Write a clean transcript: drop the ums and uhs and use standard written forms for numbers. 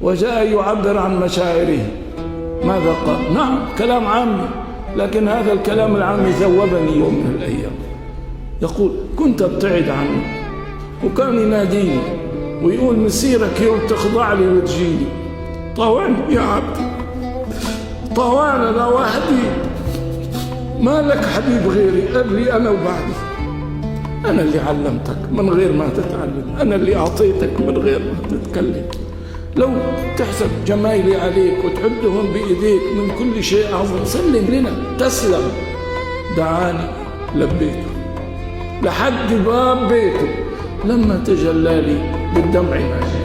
وجاء يعبر عن مشاعره. ماذا قال؟ نعم كلام عامي، لكن هذا الكلام العامي ذوبني يوم من الأيام. يقول: كنت أبتعد عنه وكان يناديني ويقول: مسيرك يوم تخضع لي وتجيني. طوعني يا عبدي، طوعنا أنا وحدي، ما لك حبيب غيري قبلي أنا وبعدي. أنا اللي علمتك من غير ما تتعلم، أنا اللي أعطيتك من غير ما تتكلم. لو تحسب جمايلي عليك وتعدهم بإيديك من كل شيء أعظم، سلم لنا تسلم. دعاني لبيته لحد باب بيته، لما تجلى لي بالدمع ما جاء.